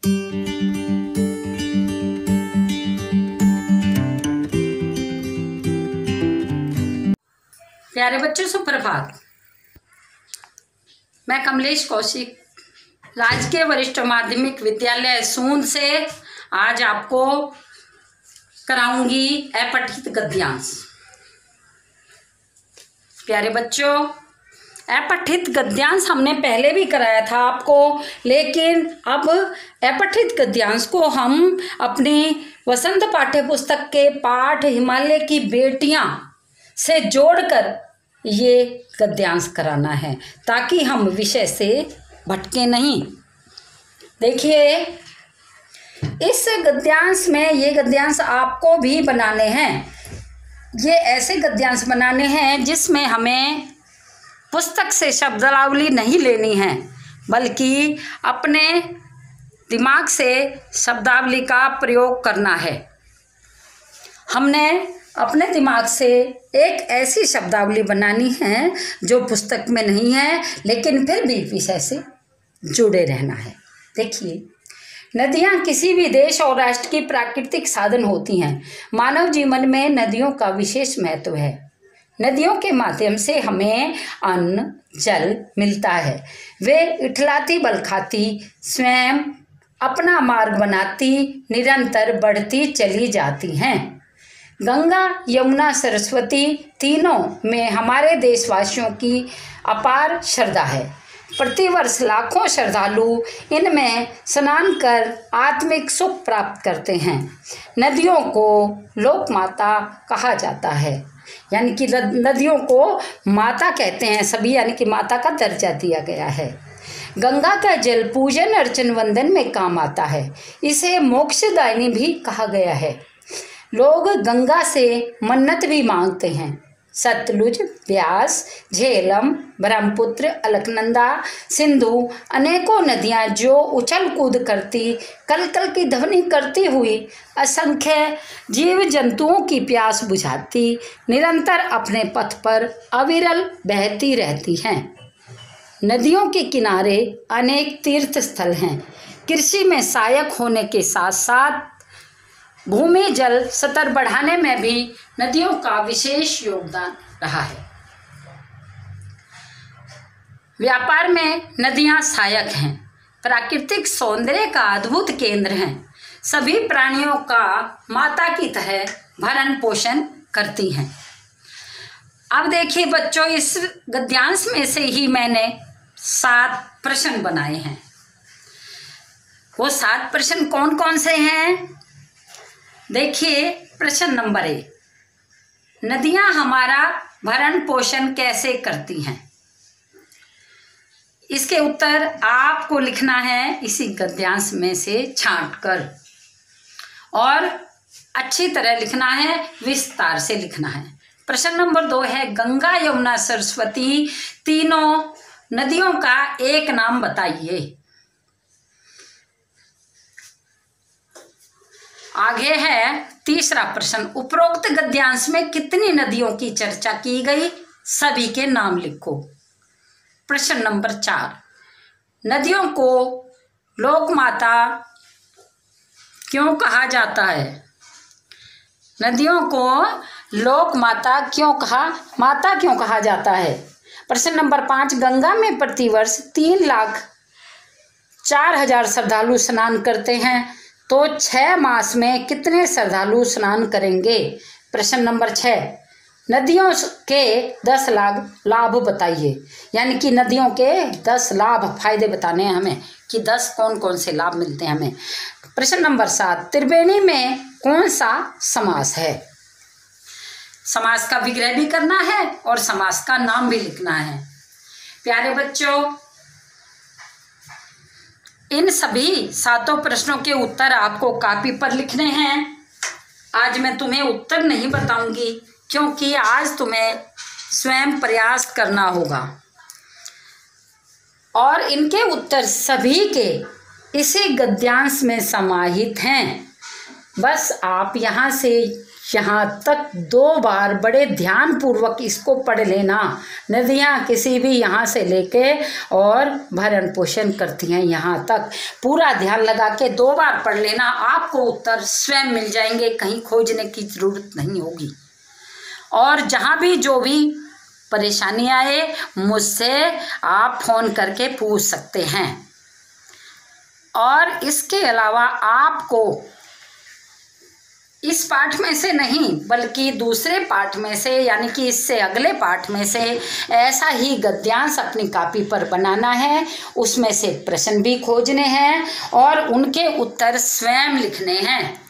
प्यारे बच्चों सुप्रभात। मैं कमलेश कौशिक राजकीय वरिष्ठ माध्यमिक विद्यालय सूंद से आज आपको कराऊंगी अपठित गद्यांश। प्यारे बच्चों, अपठित गद्यांश हमने पहले भी कराया था आपको, लेकिन अब अपठित गद्यांश को हम अपनी वसंत पाठ्य पुस्तक के पाठ हिमालय की बेटियां से जोड़कर ये गद्यांश कराना है ताकि हम विषय से भटके नहीं। देखिए, इस गद्यांश में ये गद्यांश आपको भी बनाने हैं। ये ऐसे गद्यांश बनाने हैं जिसमें हमें पुस्तक से शब्दावली नहीं लेनी है, बल्कि अपने दिमाग से शब्दावली का प्रयोग करना है। हमने अपने दिमाग से एक ऐसी शब्दावली बनानी है जो पुस्तक में नहीं है, लेकिन फिर भी विषय से जुड़े रहना है। देखिए, नदियाँ किसी भी देश और राष्ट्र की प्राकृतिक साधन होती हैं। मानव जीवन में नदियों का विशेष महत्व है। नदियों के माध्यम से हमें अन्न जल मिलता है। वे इठलाती बलखाती स्वयं अपना मार्ग बनाती निरंतर बढ़ती चली जाती हैं। गंगा यमुना सरस्वती तीनों में हमारे देशवासियों की अपार श्रद्धा है। प्रतिवर्ष लाखों श्रद्धालु इनमें स्नान कर आत्मिक सुख प्राप्त करते हैं। नदियों को लोक माता कहा जाता है, यानी कि नदियों को माता कहते हैं सभी, यानी कि माता का दर्जा दिया गया है। गंगा का जल पूजन अर्चन वंदन में काम आता है। इसे मोक्षदायिनी भी कहा गया है। लोग गंगा से मन्नत भी मांगते हैं। सतलुज, व्यास, झेलम, ब्रह्मपुत्र, अलकनंदा, सिंधु अनेकों नदियां जो उछल कूद करती कल कल की ध्वनि करती हुई असंख्य जीव जंतुओं की प्यास बुझाती निरंतर अपने पथ पर अविरल बहती रहती हैं। नदियों के किनारे अनेक तीर्थ स्थल हैं। कृषि में सहायक होने के साथ साथ भूमि जल स्तर बढ़ाने में भी नदियों का विशेष योगदान रहा है। व्यापार में नदियां सहायक हैं। प्राकृतिक सौंदर्य का अद्भुत केंद्र हैं। सभी प्राणियों का माता की तरह भरण पोषण करती हैं। अब देखिए बच्चों, इस गद्यांश में से ही मैंने 7 प्रश्न बनाए हैं। वो 7 प्रश्न कौन कौन से हैं? देखिए, प्रश्न नंबर 1, नदियां हमारा भरण पोषण कैसे करती हैं? इसके उत्तर आपको लिखना है इसी गद्यांश में से छांटकर, और अच्छी तरह लिखना है, विस्तार से लिखना है। प्रश्न नंबर 2 है, गंगा यमुना सरस्वती तीनों नदियों का एक नाम बताइए। आगे है तीसरा प्रश्न, उपरोक्त गद्यांश में कितनी नदियों की चर्चा की गई? सभी के नाम लिखो। प्रश्न नंबर 4, नदियों को लोक माता क्यों कहा जाता है? नदियों को लोक माता क्यों कहा जाता है? प्रश्न नंबर 5, गंगा में प्रतिवर्ष 3,04,000 श्रद्धालु स्नान करते हैं, तो 6 मास में कितने श्रद्धालु स्नान करेंगे? प्रश्न नंबर 6, नदियों के 10 लाभ बताइए, यानी कि नदियों के 10 लाभ फायदे बताने हैं हमें कि 10 कौन कौन से लाभ मिलते हैं हमें। प्रश्न नंबर 7, त्रिवेणी में कौन सा समास है? समास का विग्रह भी करना है और समास का नाम भी लिखना है। प्यारे बच्चों, इन सभी 7 प्रश्नों के उत्तर आपको कॉपी पर लिखने हैं। आज मैं तुम्हें उत्तर नहीं बताऊंगी, क्योंकि आज तुम्हें स्वयं प्रयास करना होगा, और इनके उत्तर सभी के इसी गद्यांश में समाहित हैं। बस आप यहाँ से यहाँ तक 2 बार बड़े ध्यान पूर्वक इसको पढ़ लेना। नदियाँ किसी भी यहाँ से लेके और भरण पोषण करती हैं, यहाँ तक पूरा ध्यान लगा के 2 बार पढ़ लेना। आपको उत्तर स्वयं मिल जाएंगे, कहीं खोजने की ज़रूरत नहीं होगी। और जहाँ भी जो भी परेशानी आए मुझसे आप फ़ोन करके पूछ सकते हैं। और इसके अलावा आपको इस पाठ में से नहीं बल्कि दूसरे पाठ में से यानी कि इससे अगले पाठ में से ऐसा ही गद्यांश अपनी कॉपी पर बनाना है, उसमें से प्रश्न भी खोजने हैं और उनके उत्तर स्वयं लिखने हैं।